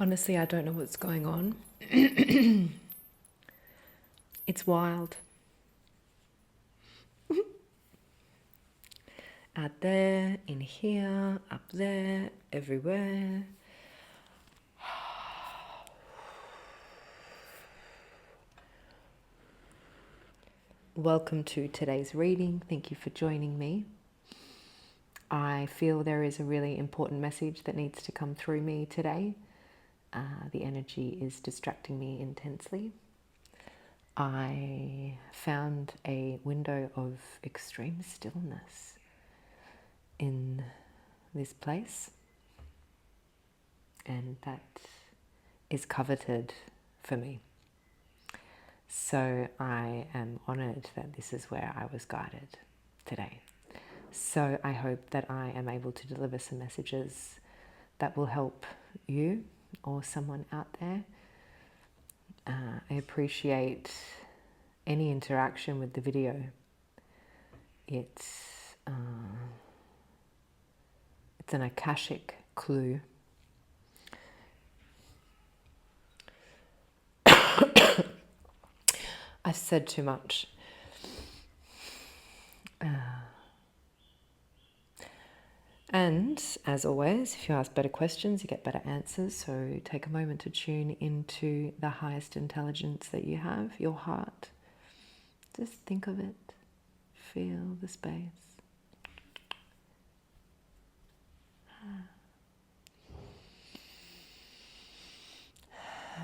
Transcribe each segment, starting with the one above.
Honestly, I don't know what's going on. It's wild. Out there, in here, up there, everywhere. Welcome to today's reading. Thank you for joining me. I feel there is a really important message that needs to come through me today. The energy is distracting me intensely. I found a window of extreme stillness in this place, and that is coveted for me. So I am honoured that this is where I was guided today. So I hope that I am able to deliver some messages that will help you or someone out there. I appreciate any interaction with the video. It's an Akashic clue. I've said too much. And as always, if you ask better questions, you get better answers. So take a moment to tune into the highest intelligence that you have, your heart. Just think of it. Feel the space.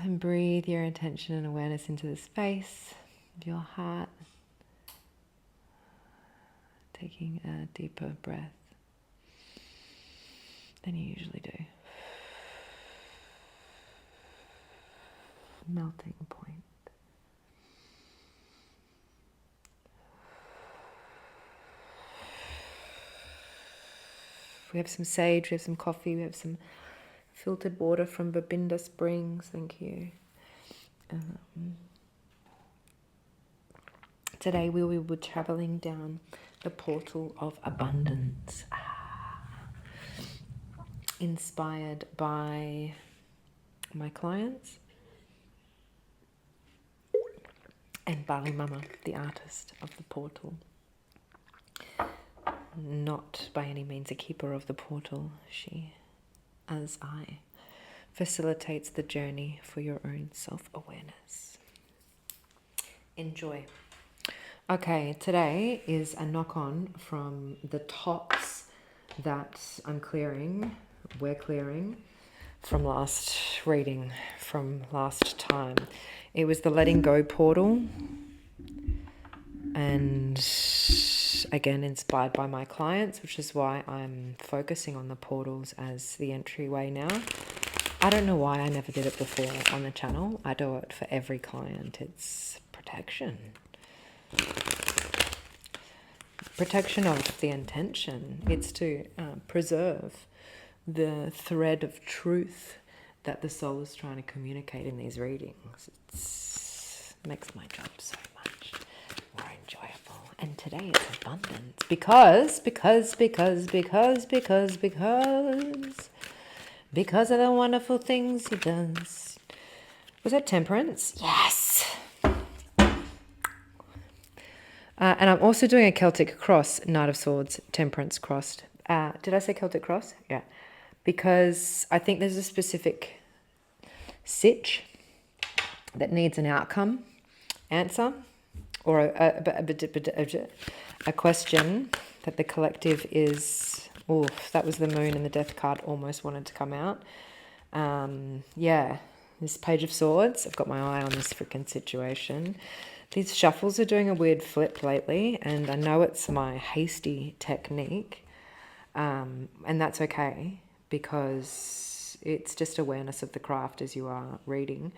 And breathe your attention and awareness into the space of your heart. Taking a deeper breath than you usually do. Melting point. We have some sage, we have some coffee, we have some filtered water from Babinda Springs. Thank you. Today we will be traveling down the portal of abundance. Inspired by my clients and BaliMama, the artist of the portal. Not by any means a keeper of the portal. She, as I, facilitates the journey for your own self-awareness. Enjoy. Okay, today is a knock-on from the tops that we're clearing from last reading, from last time. It was the letting go portal, and again inspired by my clients, which is why I'm focusing on the portals as the entryway now. I don't know why I never did it before on the channel. I do it for every client. It's protection. Protection of the intention. It's to preserve the thread of truth that the soul is trying to communicate in these readings. It makes my job so much more enjoyable. And today it's abundance because of the wonderful things he does. Was that temperance? Yes. And I'm also doing a Celtic cross, Knight of Swords, Temperance crossed. Did I say Celtic cross? Yeah. Because I think there's a specific sitch that needs an answer, or a question that the collective is, that was the moon and the death card almost wanted to come out. Yeah, this Page of Swords, I've got my eye on this freaking situation. These shuffles are doing a weird flip lately, and I know it's my hasty technique, and that's okay, because it's just awareness of the craft as you are reading,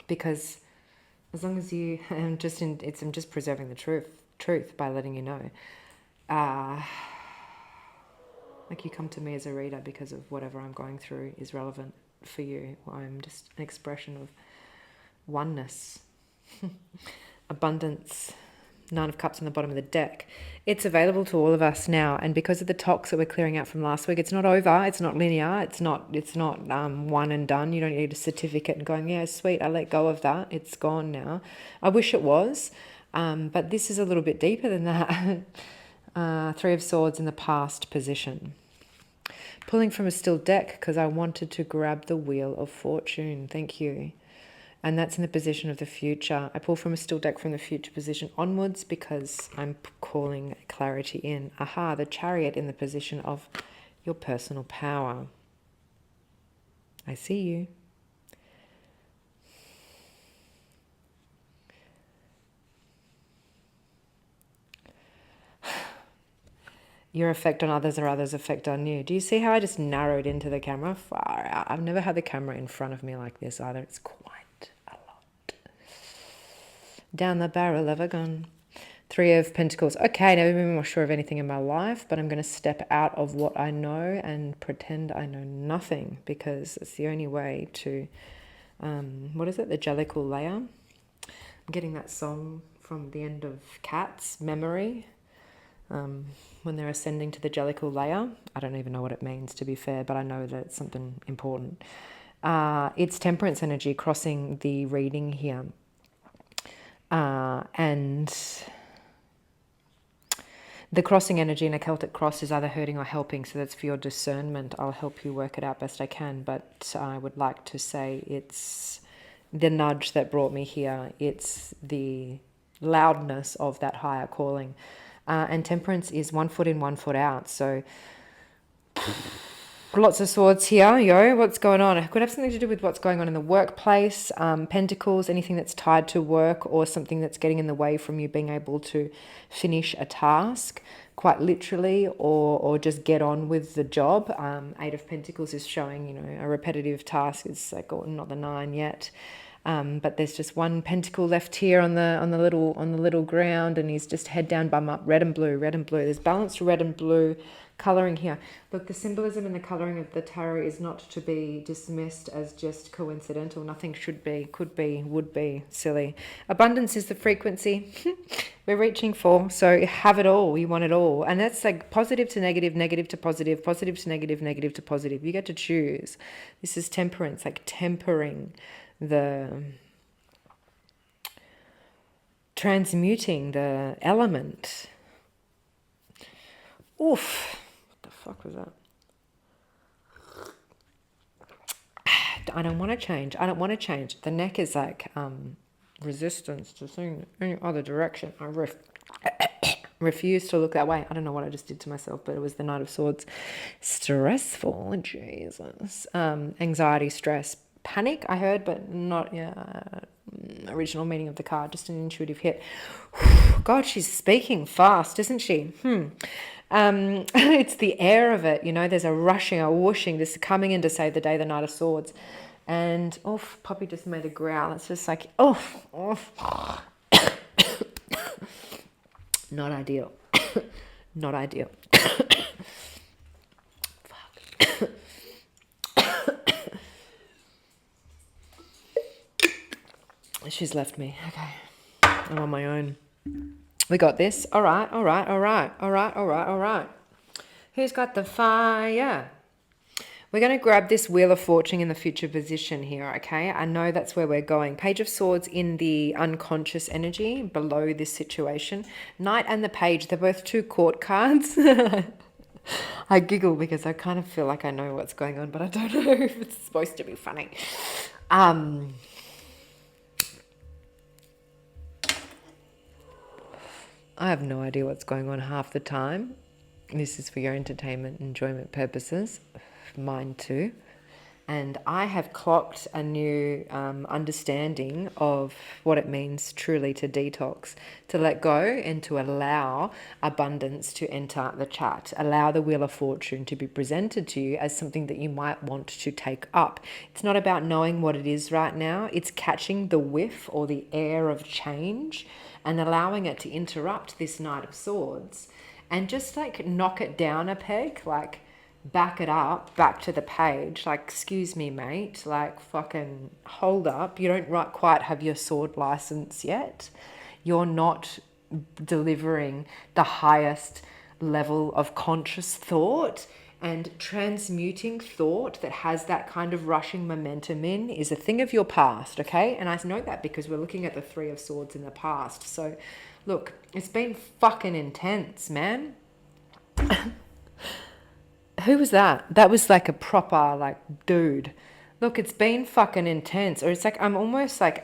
because as long as you, I'm just preserving the truth by letting you know, like you come to me as a reader because of whatever I'm going through is relevant for you. I'm just an expression of oneness. Abundance, Nine of Cups on the bottom of the deck. It's available to all of us now, and because of the tox that we're clearing out from last week, it's not over, it's not linear, it's not one and done. You don't need a certificate and going, yeah, sweet, I let go of that, it's gone now. I wish it was, but this is a little bit deeper than that. Three of Swords in the past position. Pulling from a still deck because I wanted to grab the Wheel of Fortune. Thank you. And that's in the position of the future. I pull from a still deck from the future position onwards because I'm calling clarity in. Aha, the Chariot in the position of your personal power. I see you. Your effect on others or others' effect on you. Do you see how I just narrowed into the camera? Far out. I've never had the camera in front of me like this either. It's quite a lot. Down the barrel of a gun. Three of Pentacles. Okay, never been more sure of anything in my life, but I'm going to step out of what I know and pretend I know nothing, because it's the only way to, what is it? The Jellicle Layer. I'm getting that song from the end of Cats, Memory. When they're ascending to the Jellicle Layer. I don't even know what it means, to be fair, but I know that it's something important. It's Temperance energy crossing the reading here. And the crossing energy in a Celtic cross is either hurting or helping, so that's for your discernment. I'll help you work it out best I can, but I would like to say it's the nudge that brought me here. It's the loudness of that higher calling. And Temperance is 1 foot in, 1 foot out. So lots of swords here, yo. What's going on? It could have something to do with what's going on in the workplace. Pentacles, anything that's tied to work or something that's getting in the way from you being able to finish a task, quite literally, or just get on with the job. Eight of Pentacles is showing, you know, a repetitive task. It's like, oh, not the 9 yet. But there's just one pentacle left here on the little ground, and he's just head down, bum up, red and blue, red and blue. There's balanced red and blue coloring here. Look, the symbolism and the coloring of the tarot is not to be dismissed as just coincidental. Nothing should be, could be, would be silly. Abundance is the frequency we're reaching for. So have it all. You want it all, and that's like positive to negative, negative to positive, positive to negative, negative to positive. You get to choose. This is Temperance, like tempering. The transmuting the element. Oof. What the fuck was that? I don't want to change. I don't want to change. The neck is like resistance to seeing any other direction. I refuse to look that way. I don't know what I just did to myself, but it was the Knight of Swords. Stressful. Jesus. Anxiety, stress. Panic, I heard, but not original meaning of the card, just an intuitive hit. God, she's speaking fast, isn't she? It's the air of it, you know, there's a rushing, a whooshing, this coming in to save the day, the Knight of Swords. And, Poppy just made a growl. It's just like, not ideal. Not ideal. Fuck. She's left me. Okay. I'm on my own. We got this. All right, all right, all right, all right, all right, all right. Who's got the fire? We're going to grab this Wheel of Fortune in the future position here, okay? I know that's where we're going. Page of Swords in the unconscious energy below this situation. Knight and the Page, they're both 2 court cards. I giggle because I kind of feel like I know what's going on, but I don't know if it's supposed to be funny. I have no idea what's going on half the time. This is for your entertainment, enjoyment purposes. Mine too. And I have clocked a new understanding of what it means truly to detox, to let go and to allow abundance to enter the chat. Allow the Wheel of Fortune to be presented to you as something that you might want to take up. It's not about knowing what it is right now. It's catching the whiff or the air of change and allowing it to interrupt this Knight of Swords and just like knock it down a peg, like back it up, back to the page, like, excuse me, mate, like, fucking hold up. You don't quite have your sword license yet. You're not delivering the highest level of conscious thought, and transmuting thought that has that kind of rushing momentum in is a thing of your past, okay? And I know that because we're looking at the Three of Swords in the past. So look, it's been fucking intense, man. Who was that? That was like a proper, like, dude. Look, it's been fucking intense. Or it's like, I'm almost like,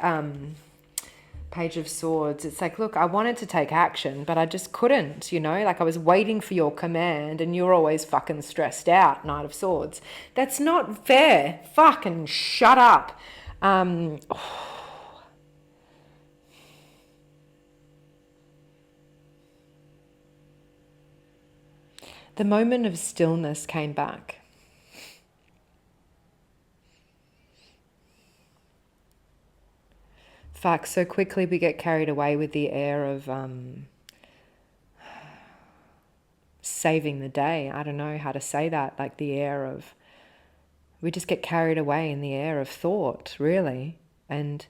Page of Swords. It's like, look, I wanted to take action, but I just couldn't, you know? Like, I was waiting for your command, and you're always fucking stressed out, Knight of Swords. That's not fair. Fucking shut up. The moment of stillness came back. Fuck, so quickly we get carried away with the air of saving the day. I don't know how to say that. Like the air of, we just get carried away in the air of thought, really. And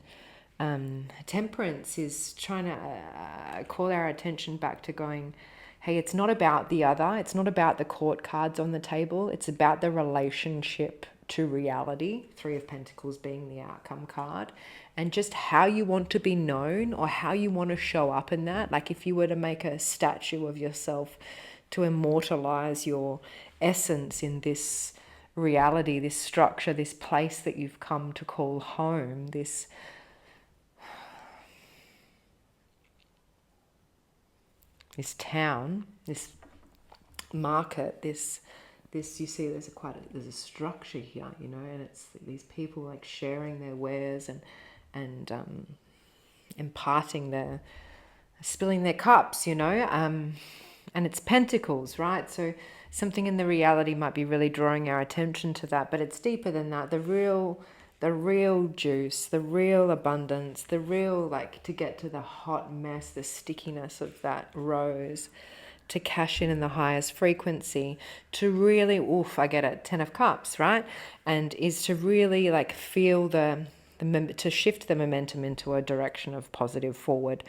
Temperance is trying to call our attention back to going, hey, it's not about the other. It's not about the court cards on the table. It's about the relationship to reality. Three of Pentacles being the outcome card. And just how you want to be known or how you want to show up in that. Like if you were to make a statue of yourself to immortalize your essence in this reality, this structure, this place that you've come to call home, this town, this market, this you see there's a structure here, you know, and it's these people like sharing their wares and imparting spilling their cups, you know, and it's pentacles, right? So something in the reality might be really drawing our attention to that, but it's deeper than that. The real juice, the real abundance, the real, like, to get to the hot mess, the stickiness of that rose, to cash in the highest frequency, to really, I get it, 10 of Cups, right? And is to really like feel to shift the momentum into a direction of positive forward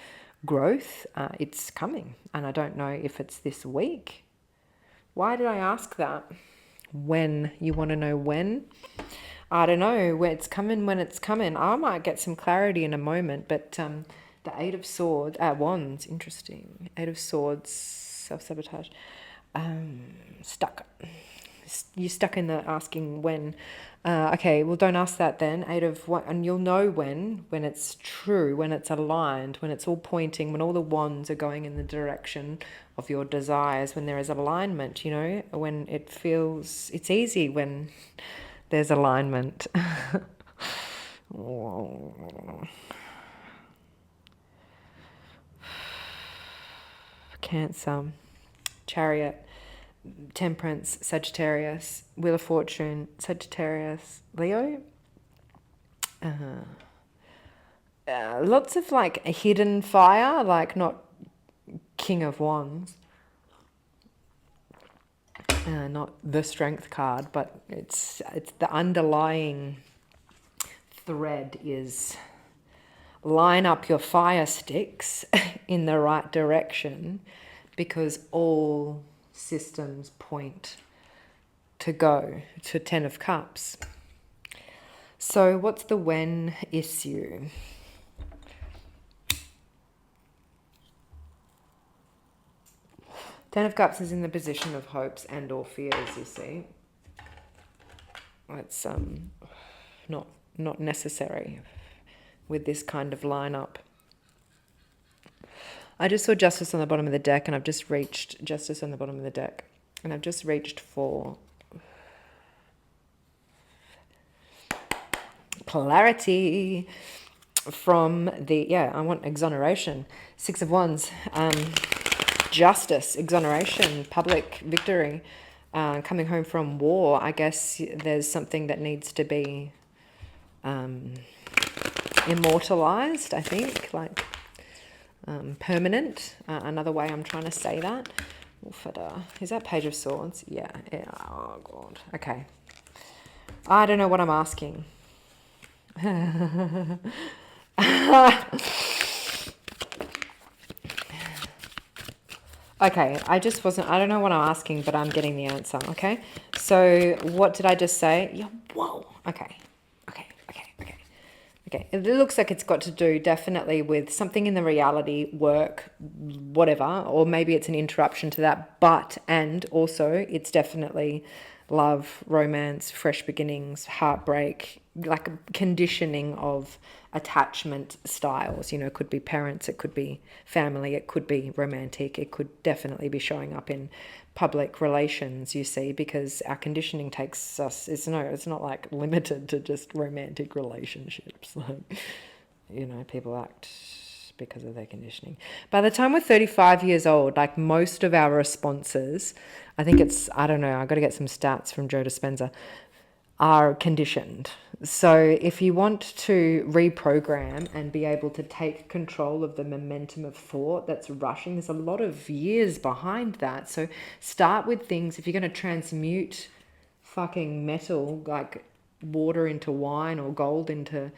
growth. It's coming, and I don't know if it's this week. Why did I ask that? When? You want to know when? I don't know where it's coming, when it's coming. I might get some clarity in a moment, but the Eight of Swords, Wands, interesting. Eight of Swords, self-sabotage. Stuck. You're stuck in the asking when. Okay, well, don't ask that then. And you'll know when it's true, when it's aligned, when it's all pointing, when all the wands are going in the direction of your desires, when there is alignment, you know, when it feels, it's easy when there's alignment. Cancer, Chariot, Temperance, Sagittarius, Wheel of Fortune, Sagittarius, Leo. Lots of like a hidden fire, like not King of Wands. Not the Strength card, but it's the underlying thread is line up your fire sticks in the right direction, because all systems point to go to 10 of Cups. So what's the when issue? Ten of Cups is in the position of hopes and or fears, you see. It's not necessary with this kind of lineup. I just saw Justice on the bottom of the deck, and I've just reached Justice on the bottom of the deck, and I've just reached for clarity from the, I want exoneration. Six of Wands, justice, exoneration, public victory, coming home from war. I guess there's something that needs to be immortalized, I think, like permanent. Another way I'm trying to say that. Is that Page of Swords? Yeah. Oh, God. Okay. I don't know what I'm asking. Okay, I just wasn't, I don't know what I'm asking, but I'm getting the answer, okay? So what did I just say? Yeah, whoa, okay, okay, okay, okay. Okay, it looks like it's got to do definitely with something in the reality, work, whatever, or maybe it's an interruption to that, but, and also it's definitely love, romance, fresh beginnings, heartbreak, like conditioning of attachment styles. You know, it could be parents, it could be family, it could be romantic, it could definitely be showing up in public relations, you see, because our conditioning takes us, it's not like limited to just romantic relationships. Like, you know, people act because of their conditioning. By the time we're 35 years old, like most of our responses, I think it's, I don't know, I've got to get some stats from Joe Dispenza, are conditioned. So if you want to reprogram and be able to take control of the momentum of thought that's rushing, there's a lot of years behind that. So start with things, if you're going to transmute fucking metal, like water into wine or gold into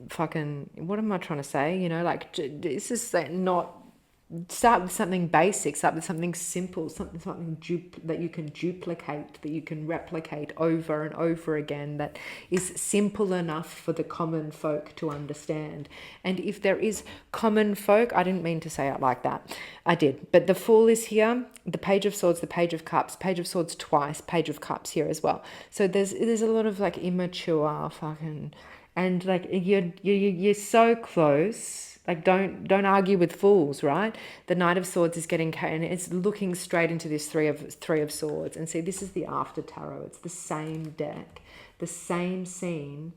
fucking, what am I trying to say? You know, like this is not, start with something basic, start with something simple, something that you can duplicate, that you can replicate over and over again, that is simple enough for the common folk to understand. And if there is common folk, I didn't mean to say it like that, I did, but the Fool is here, the Page of Swords, the Page of Cups, Page of Swords twice, Page of Cups here as well. So there's a lot of like immature fucking, and like you're so close. Like don't argue with fools, right? The Knight of Swords is getting, and it's looking straight into this three of Swords. And see, this is the After Tarot. It's the same deck, the same scene,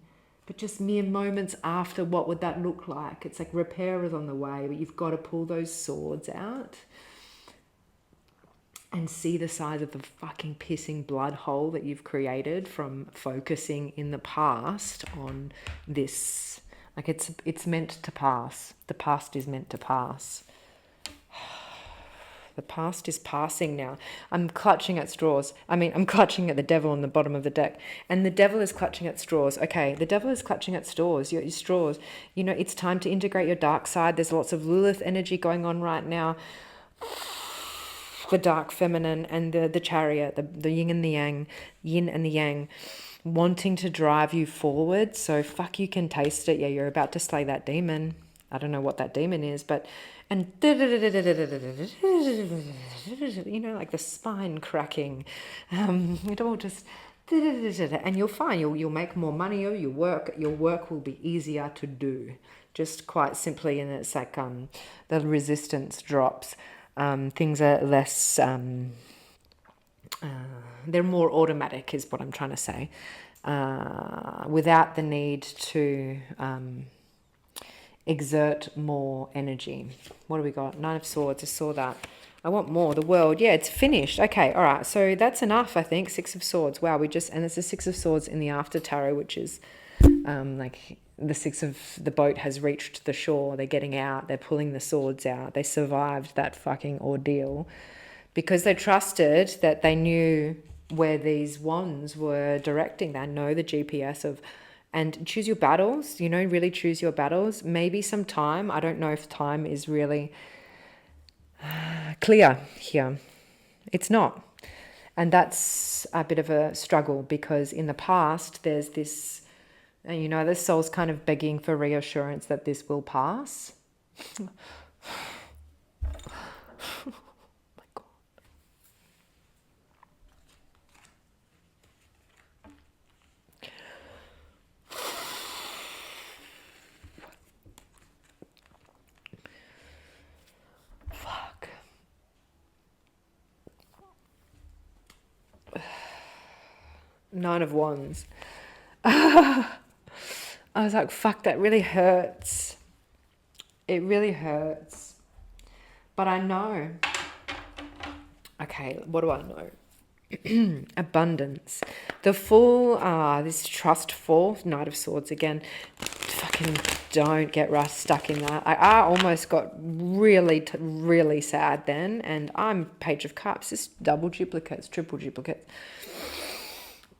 but just mere moments after. What would that look like? It's like repair is on the way, but you've got to pull those swords out and see the size of the fucking pissing blood hole that you've created from focusing in the past on this. Like it's meant to pass. The past is meant to pass. The past is passing now. I'm clutching at straws. I'm clutching at the devil on the bottom of the deck. And the devil is clutching at straws. Okay, the devil is clutching at straws. Your straws. You know, it's time to integrate your dark side. There's lots of Lilith energy going on right now. The dark feminine and the chariot, the yin and the yang, wanting to drive you forward. So fuck, you can taste it. Yeah, you're about to slay that demon. I don't know what that demon is, but, and you know, like the spine cracking. It all just, and you'll find you'll make more money, or your work will be easier to do, just quite simply. And it's like the resistance drops. Things are less, they're more automatic is what I'm trying to say, without the need to exert more energy. What do we got? Nine of Swords, I saw that. I want more. The World, yeah, it's finished. Okay, all right, so that's enough, I think. Six of Swords, wow, and there's a Six of Swords in the After Tarot, which is like the six of the boat has reached the shore. They're getting out. They're pulling the swords out. They survived that fucking ordeal because they trusted that they knew where these wands were directing. They know the GPS of, and choose your battles, you know, really choose your battles. Maybe some time. I don't know if time is really clear here. It's not. And that's a bit of a struggle because in the past there's this, and you know, the soul's kind of begging for reassurance that this will pass. Oh my God. Fuck. Nine of Wands. I was like, fuck, that really hurts. It really hurts. But I know. Okay, what do I know? Abundance. The Fool, this trustful, Knight of Swords again. Fucking don't get stuck in that. I almost got really sad then. And I'm Page of Cups. Just double duplicates, triple duplicates.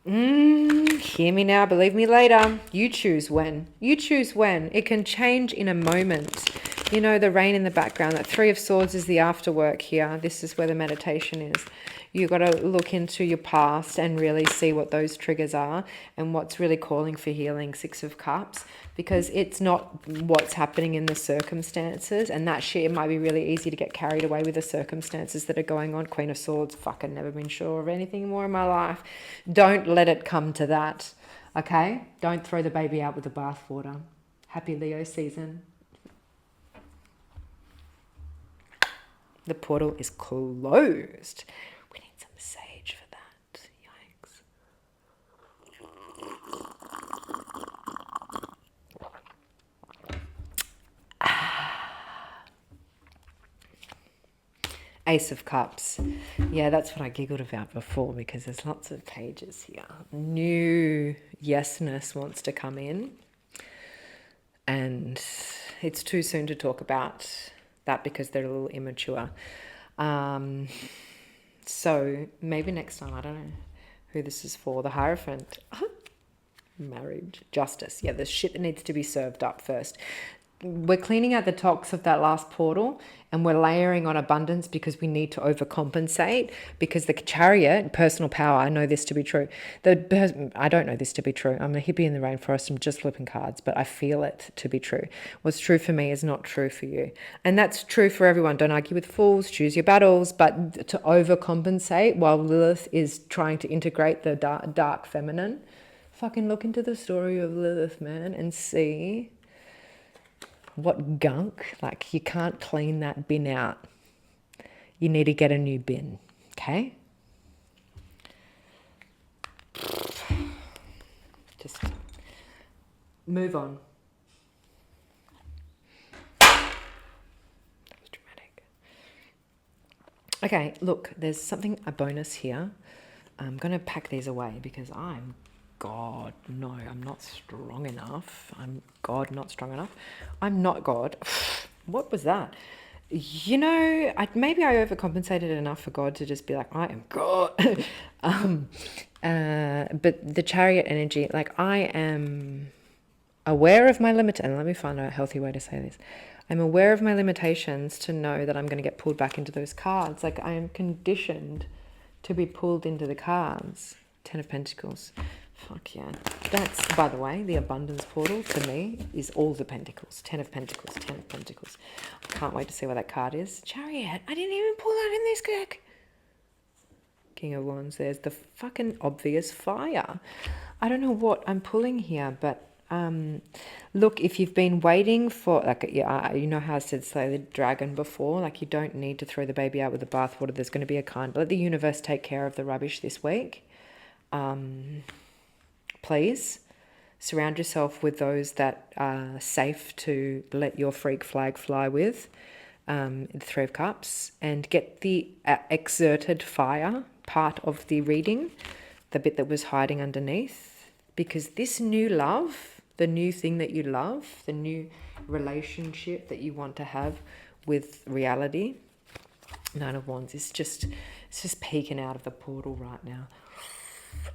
Hear me now, believe me later. You choose when. You choose when. It can change in a moment. You know, the rain in the background. That Three of Swords is the afterwork here. This is where the meditation is. You've got to look into your past and really see what those triggers are and what's really calling for healing. Six of Cups. Because it's not what's happening in the circumstances. And that shit, it might be really easy to get carried away with the circumstances that are going on. Queen of Swords. Fucking never been sure of anything more in my life. Don't let it come to that. Okay? Don't throw the baby out with the bathwater. Happy Leo season. The portal is closed. We need some sage for that. Yikes. Ace of Cups. Yeah, that's what I giggled about before because there's lots of pages here. New yesness wants to come in. And it's too soon to talk about that because they're a little immature. So maybe next time, I don't know who this is for. The Hierophant. Marriage. Justice. Yeah, there's shit that needs to be served up first. We're cleaning out the tox of that last portal and we're layering on abundance because we need to overcompensate because the Chariot, personal power, I know this to be true. I don't know this to be true. I'm a hippie in the rainforest. I'm just flipping cards, but I feel it to be true. What's true for me is not true for you. And that's true for everyone. Don't argue with fools, choose your battles, but to overcompensate while Lilith is trying to integrate the dark feminine, fucking look into the story of Lilith, man, and see what gunk. Like, you can't clean that bin out. You need to get a new bin, okay? Just move on. That was dramatic. Okay, look, there's something, a bonus here. I'm going to pack these away because I'm God, no, I'm not strong enough. I'm God, not strong enough. I'm not God. What was that? You know, maybe I overcompensated enough for God to just be like, I am God. But the Chariot energy, like I am aware of my limit. And let me find a healthy way to say this. I'm aware of my limitations to know that I'm going to get pulled back into those cards. Like I am conditioned to be pulled into the cards. 10 of Pentacles. Fuck yeah. That's, by the way, the abundance portal to me is all the pentacles. 10 of Pentacles, 10 of Pentacles. I can't wait to see what that card is. Chariot. I didn't even pull that in this deck. King of Wands. There's the fucking obvious fire. I don't know what I'm pulling here, but look, if you've been waiting for, like, yeah, you know how I said slay the dragon before, like you don't need to throw the baby out with the bathwater. There's going to be a kind, let the universe take care of the rubbish this week. Please surround yourself with those that are safe to let your freak flag fly with, the Three of Cups, and get the exerted fire part of the reading, the bit that was hiding underneath, because this new love, the new thing that you love, the new relationship that you want to have with reality, Nine of Wands, it's just peeking out of the portal right now.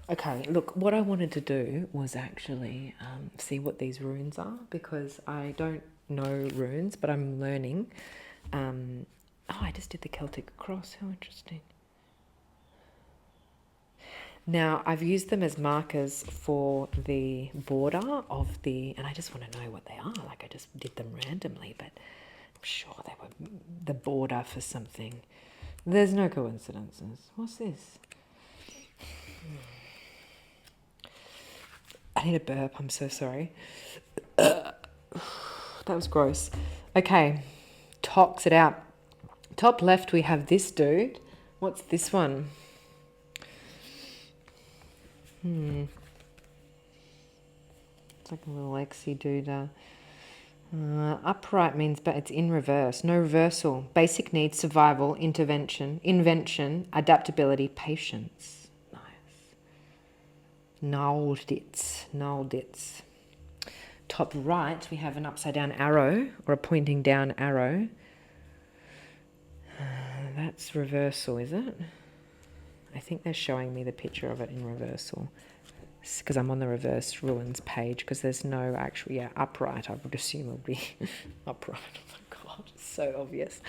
Okay, look, what I wanted to do was actually see what these runes are, because I don't know runes, but I'm learning. I just did the Celtic cross. How interesting. Now, I've used them as markers for the border of the, and I just want to know what they are. Like, I just did them randomly, but I'm sure they were the border for something. There's no coincidences. What's this? I need a burp. I'm so sorry. That was gross. Okay. Tox it out. Top left, we have this dude. What's this one? It's like a little Lexi dude. Upright means, but it's in reverse. No reversal. Basic needs, survival, intervention, invention, adaptability, patience. Nailed it. Top right, we have an upside down arrow or a pointing down arrow. That's reversal, is it? I think they're showing me the picture of it in reversal, because I'm on the reverse ruins page, because there's no actual, upright. I would assume it would be upright. Oh my God, so obvious.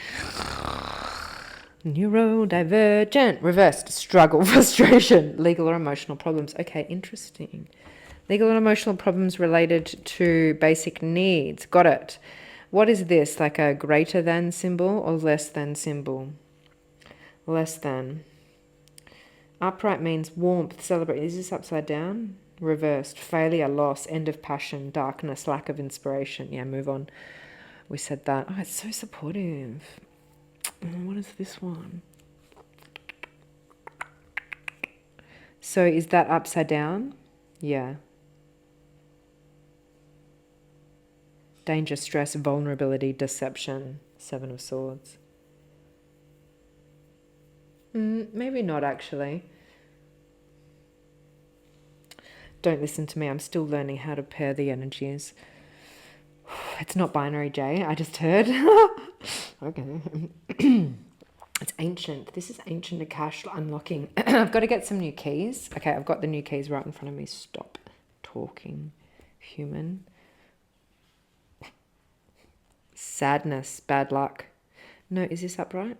Neurodivergent, reversed, struggle, frustration, legal or emotional problems. Okay, interesting. Legal and emotional problems related to basic needs. Got it. What is this? Like a greater than symbol or less than symbol? Less than. Upright means warmth, celebrate. Is this upside down? Reversed, failure, loss, end of passion, darkness, lack of inspiration. Yeah, move on. We said that. Oh, it's so supportive. What is this one? So is that upside down? Yeah. Danger, stress, vulnerability, deception. Seven of Swords. Maybe not actually. Don't listen to me. I'm still learning how to pair the energies. It's not binary, Jaye. I just heard. Okay. It's ancient. This is ancient Akash unlocking. I've got to get some new keys. Okay, I've got the new keys right in front of me. Stop talking. Human. Sadness. Bad luck. No, is this upright?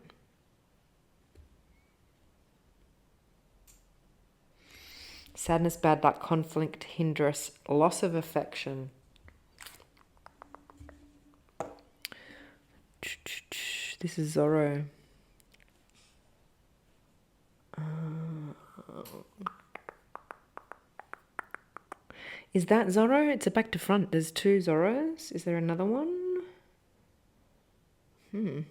Sadness, bad luck, conflict, hindrance, loss of affection. This is Zorro. Is that Zorro? It's a back to front. There's two Zorros. Is there another one? Or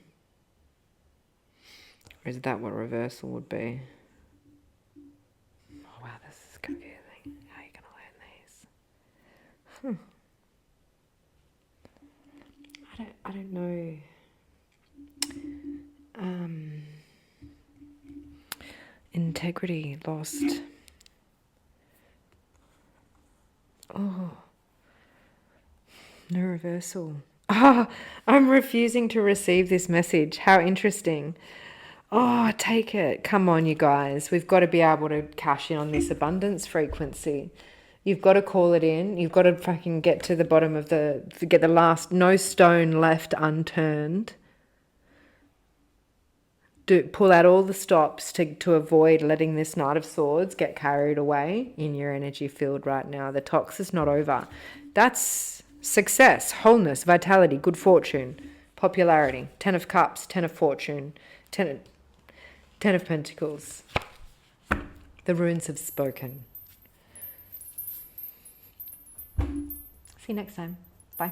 is that what reversal would be? Oh wow, this is confusing. How are you going to learn these? I don't know. Integrity lost. Oh, no reversal. I'm refusing to receive this message. How interesting. Oh, take it. Come on, you guys. We've got to be able to cash in on this abundance frequency. You've got to call it in. You've got to fucking get to the bottom of get the last, no stone left unturned. Pull out all the stops to avoid letting this Knight of Swords get carried away in your energy field right now. The tox is not over. That's success, wholeness, vitality, good fortune, popularity. 10 of Cups, 10 of Fortune, 10 of Pentacles. The runes have spoken. See you next time. Bye.